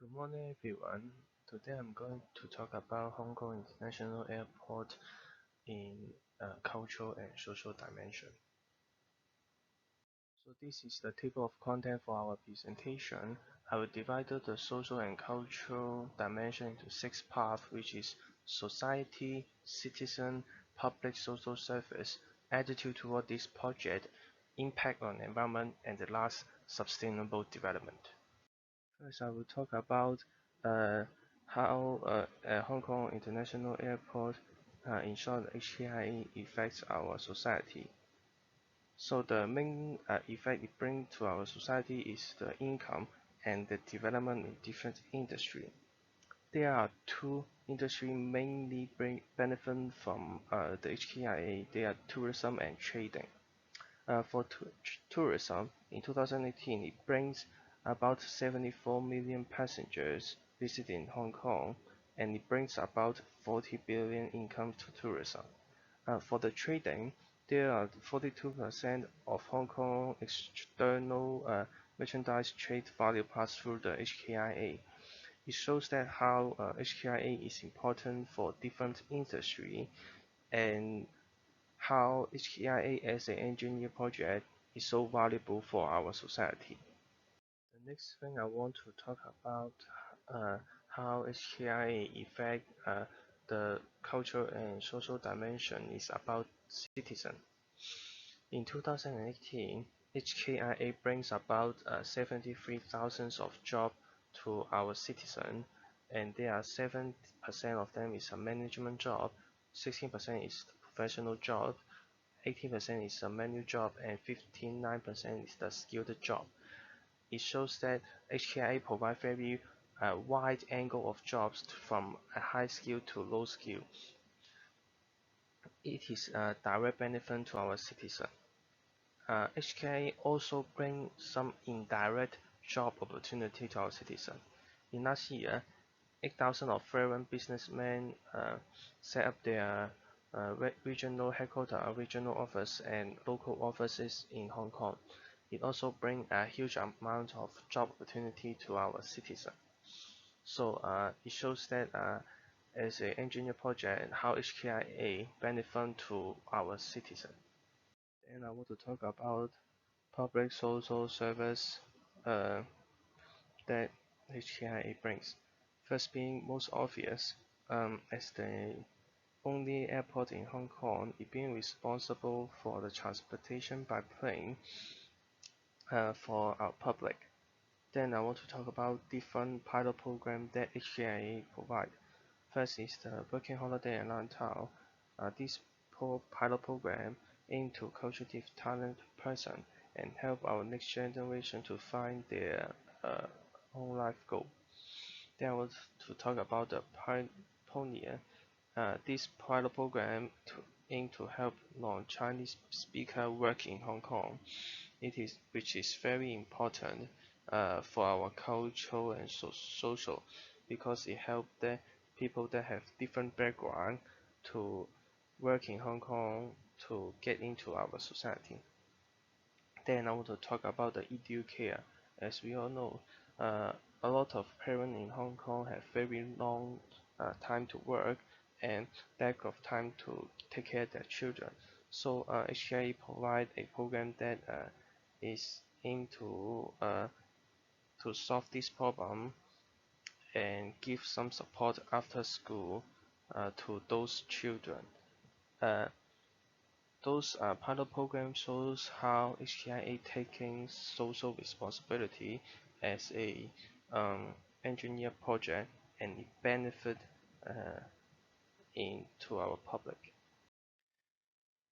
Good morning, everyone. Today I'm going to talk about Hong Kong International Airport in cultural and social dimension. So this is the table of content for our presentation. I will divide the social and cultural dimension into 6 parts, which is society, citizen, public social service, attitude toward this project, impact on environment, and the last, sustainable development. First, I will talk about how Hong Kong International Airport, in short, HKIA, affects our society. So the main effect it brings to our society is the income and the development in different industry. There are two industries mainly benefit from the HKIA. They are tourism and trading. For tourism, in 2018, it brings about 74 million passengers visiting Hong Kong, and it brings about 40 billion income to tourism. For the trading, there are 42% of Hong Kong external merchandise trade value passed through the HKIA. It shows that how HKIA is important for different industry and how HKIA as an engineer project is so valuable for our society. The next thing I want to talk about uh, how HKIA affect the cultural and social dimension is about citizen. In 2018, HKIA brings about 73,000 of jobs to our citizen, and there are 7% of them is a management job, 16% is professional job, 18% is a manual job, and 59% is the skilled job. It shows that HKIA provide very wide angle of jobs from a high skill to low skill. It is a direct benefit to our citizen. HKIA also brings some indirect job opportunity to our citizen. In last year, 8,000 of foreign businessmen set up their regional headquarters, regional office, and local offices in Hong Kong. It also brings a huge amount of job opportunity to our citizens. So it shows that as an engineer project, how HKIA benefit to our citizens. And I want to talk about public social service uh, that HKIA brings. First being most obvious, as the only airport in Hong Kong, it being responsible for the transportation by plane for our public. Then I want to talk about different pilot program that HKIA provide. First is the Working Holiday Allowance. This pilot program aim to cultivate talent person and help our next generation to find their uh, own life goal. Then I want to talk about the pioneer. This pilot program aim to help non-Chinese speaker work in Hong Kong. Which is very important for our cultural and social because it helps the people that have different background to work in Hong Kong to get into our society. Then I want to talk about the edu care. As we all know, a lot of parents in Hong Kong have very long time to work and lack of time to take care of their children. So HKIA provide a program that is aimed to solve this problem and give some support after school to those children. Uh, those pilot program shows how HKIA taking social responsibility as a engineer project and it benefit uh, into our public.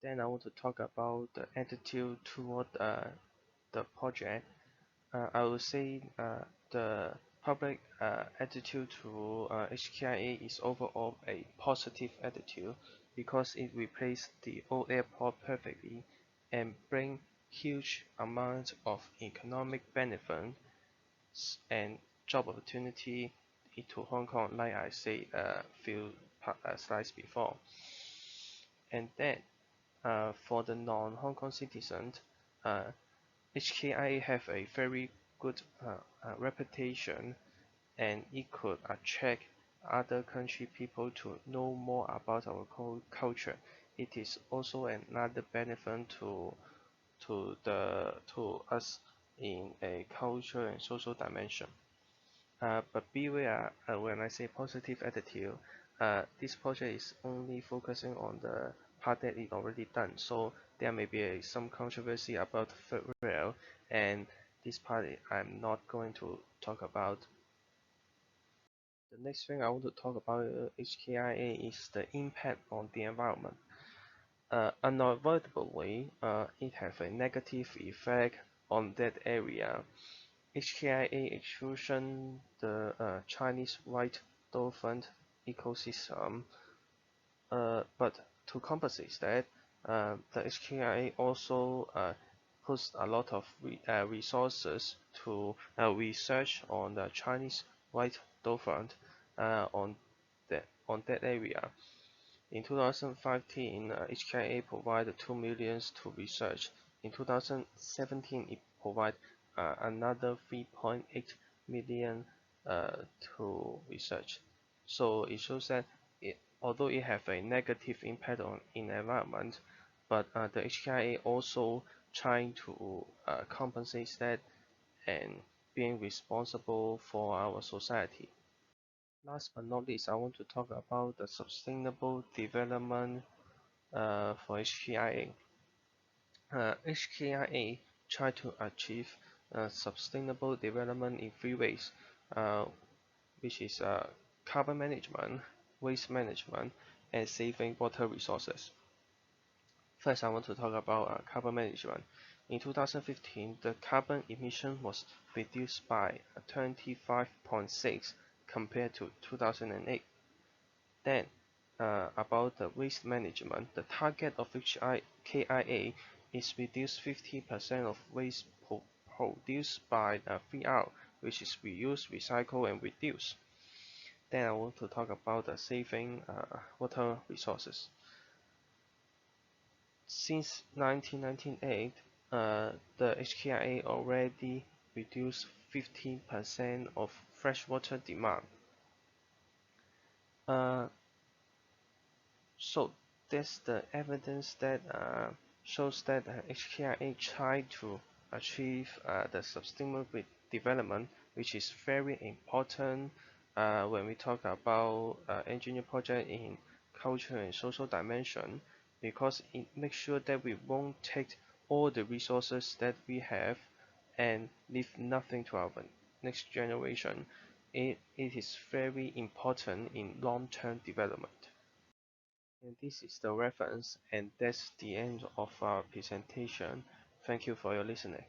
Then I want to talk about the attitude toward the project. I would say the public attitude to HKIA is overall a positive attitude because it replaces the old airport perfectly and bring huge amount of economic benefit and job opportunity into Hong Kong, like I said a few slides before. And then for the non-Hong Kong citizens, HKIA have a very good reputation and it could attract other country people to know more about our culture. It is also another benefit to us in a culture and social dimension. But beware when I say positive attitude, this project is only focusing on the part that is already done. So there may be some controversy about the third rail, and this part I'm not going to talk about. The next thing I want to talk about HKIA is the impact on the environment. Unavoidably, it has a negative effect on that area. HKIA exclusion the Chinese white dolphin ecosystem, but to compensate that, the HKIA also puts a lot of resources to research on the Chinese white dolphin on that area. In 2015, HKIA provided 2 million to research. In 2017, it provided another 3.8 million to research. So it shows that although it have a negative impact on in environment, but the HKIA also trying to compensate that and being responsible for our society. Last but not least, I want to talk about the sustainable development for HKIA. HKIA try to achieve sustainable development in three ways, uh, which is carbon management, waste management, and saving water resources. First, I want to talk about carbon management. In 2015, the carbon emission was reduced by 25.6 compared to 2008. Then, about the waste management, the target of KIA is reduce 50% of waste produced by 3R, which is reuse, recycle, and reduce. Then I want to talk about the saving water resources. Since 1998, the HKIA already reduced 15% of freshwater demand. Uh, So that's the evidence that shows that HKIA tried to achieve the sustainable development, which is very important when we talk about engineering project in culture and social dimension, because it makes sure that we won't take all the resources that we have and leave nothing to our next generation. It is very important in long-term development. And this is the reference, and that's the end of our presentation. Thank you for your listening.